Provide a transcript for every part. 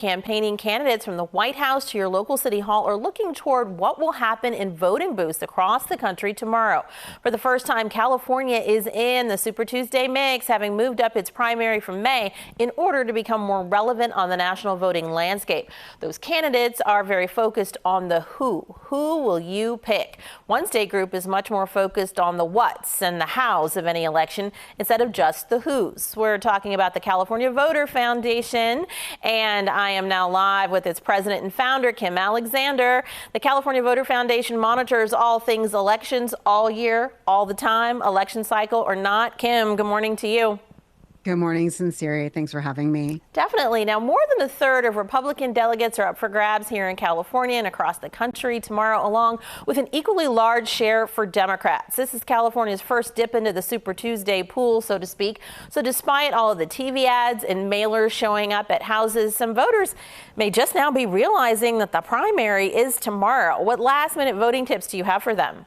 Campaigning candidates from the White House to your local city hall are looking toward what will happen in voting booths across the country tomorrow. For the first time, California is in the Super Tuesday mix, having moved up its primary from May in order to become more relevant on the national voting landscape. Those candidates are very focused on the who. Who will you pick? One state group is much more focused on the whats and the hows of any election instead of just the who's. We're talking about the California Voter Foundation, and I am now live with its president and founder, Kim Alexander. The California Voter Foundation monitors all things elections all year, all the time, election cycle or not. Kim, good morning to you. Good morning, Sincere. Thanks for having me. Definitely. Now, more than a third of Republican delegates are up for grabs here in California and across the country tomorrow, along with an equally large share for Democrats. This is California's first dip into the Super Tuesday pool, so to speak. So despite all of the TV ads and mailers showing up at houses, some voters may just now be realizing that the primary is tomorrow. What last-minute voting tips do you have for them?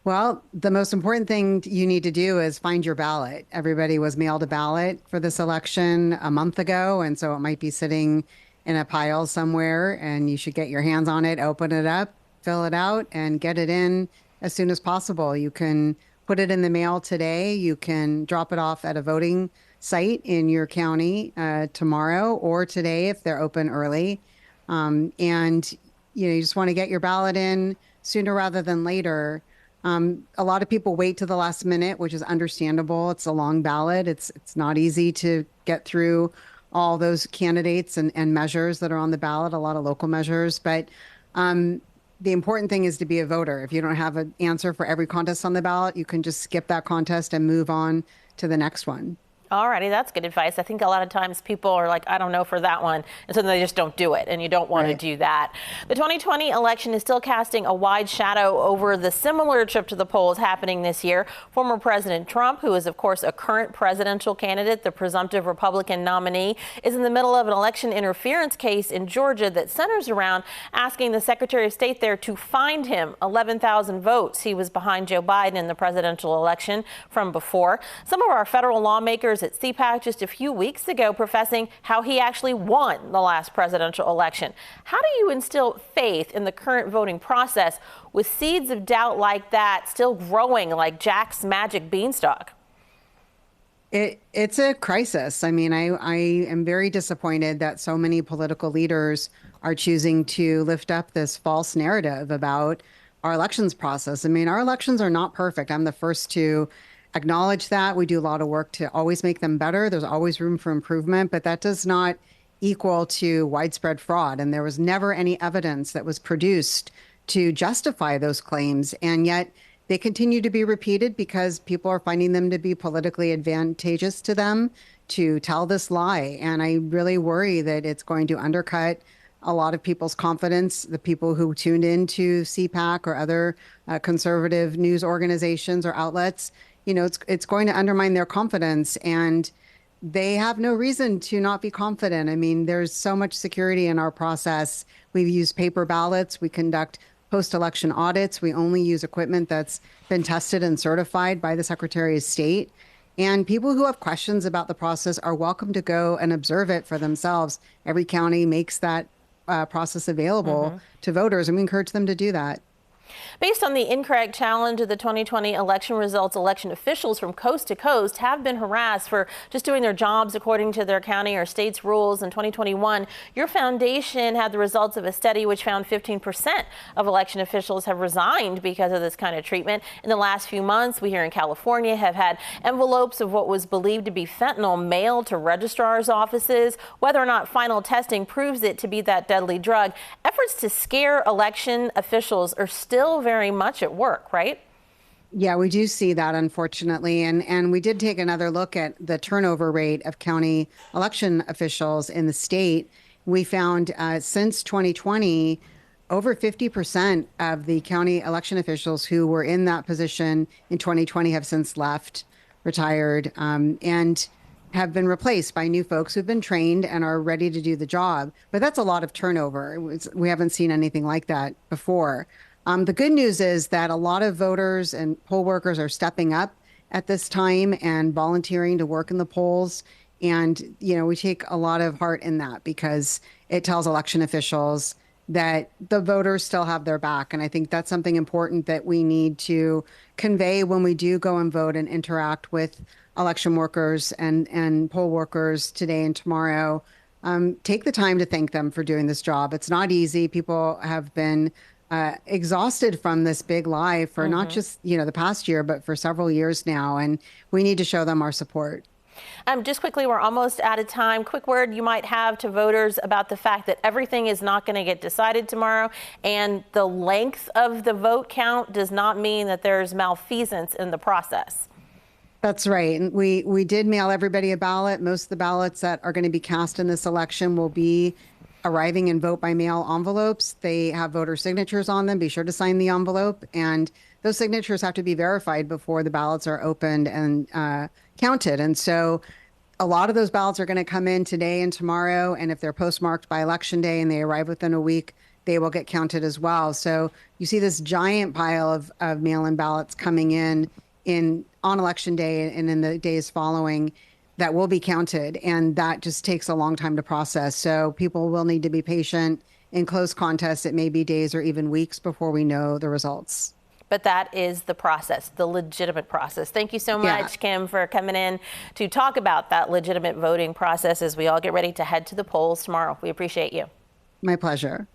Well, the most important thing you need to do is find your ballot. Everybody was mailed a ballot for this election a month ago, and so it might be sitting in a pile somewhere, and you should get your hands on it, open it up, fill it out, and get it in as soon as possible. You can put it in the mail today. You can drop it off at a voting site in your county tomorrow or today if they're open early. And you just want to get your ballot in sooner rather than later. A lot of people wait to the last minute, which is understandable. It's a long ballot. It's not easy to get through all those candidates and measures that are on the ballot, a lot of local measures. But the important thing is to be a voter. If you don't have an answer for every contest on the ballot, you can just skip that contest and move on to the next one. All righty, that's good advice. I think a lot of times people are like, I don't know for that one, and so they just don't do it, and you don't want to do that. The 2020 election is still casting a wide shadow over the similar trip to the polls happening this year. Former President Trump, who is, of course, a current presidential candidate, the presumptive Republican nominee, is in the middle of an election interference case in Georgia that centers around asking the Secretary of State there to find him 11,000 votes. He was behind Joe Biden in the presidential election from before. Some of our federal lawmakers at CPAC just a few weeks ago professing how he actually won the last presidential election. How do you instill faith in the current voting process with seeds of doubt like that still growing like Jack's magic beanstalk? It's a crisis. I mean, I am very disappointed that so many political leaders are choosing to lift up this false narrative about our elections process. I mean, our elections are not perfect. I'm the first to acknowledge that. We do a lot of work to always make them better. There's always room for improvement, but that does not equal to widespread fraud. And there was never any evidence that was produced to justify those claims. And yet they continue to be repeated because people are finding them to be politically advantageous to them to tell this lie. And I really worry that it's going to undercut a lot of people's confidence, the people who tuned into CPAC or other conservative news organizations or outlets. It's going to undermine their confidence, and they have no reason to not be confident. I mean, there's so much security in our process. We use paper ballots. We conduct post-election audits. We only use equipment that's been tested and certified by the Secretary of State. And people who have questions about the process are welcome to go and observe it for themselves. Every county makes that process available to voters, and we encourage them to do that. Based on the incorrect challenge of the 2020 election results, election officials from coast to coast have been harassed for just doing their jobs according to their county or state's rules. In 2021, your foundation had the results of a study which found 15% of election officials have resigned because of this kind of treatment. In the last few months, we here in California have had envelopes of what was believed to be fentanyl mailed to registrars' offices. Whether or not final testing proves it to be that deadly drug, efforts to scare election officials are still very much at work, right? Yeah, we do see that, unfortunately. And we did take another look at the turnover rate of county election officials in the state. We found since 2020, over 50% of the county election officials who were in that position in 2020 have since left, retired, and have been replaced by new folks who've been trained and are ready to do the job. But that's a lot of turnover. We haven't seen anything like that before. The good news is that a lot of voters and poll workers are stepping up at this time and volunteering to work in the polls. And, we take a lot of heart in that because it tells election officials that the voters still have their back. And I think that's something important that we need to convey when we do go and vote and interact with election workers and poll workers today and tomorrow. Take the time to thank them for doing this job. It's not easy. People have been exhausted from this big lie for not just, the past year, but for several years now. And we need to show them our support. Just quickly, we're almost out of time. Quick word you might have to voters about the fact that everything is not going to get decided tomorrow, and the length of the vote count does not mean that there's malfeasance in the process. That's right. And we did mail everybody a ballot. Most of the ballots that are going to be cast in this election will be arriving in vote by mail envelopes. They have voter signatures on them. Be sure to sign the envelope. And those signatures have to be verified before the ballots are opened and counted. And so a lot of those ballots are going to come in today and tomorrow. And if they're postmarked by Election Day and they arrive within a week, they will get counted as well. So you see this giant pile of mail-in ballots coming in on Election Day and in the days following that will be counted. And that just takes a long time to process. So people will need to be patient. In close contests, it may be days or even weeks before we know the results. But that is the process, the legitimate process. Thank you so much, Kim, for coming in to talk about that legitimate voting process as we all get ready to head to the polls tomorrow. We appreciate you. My pleasure.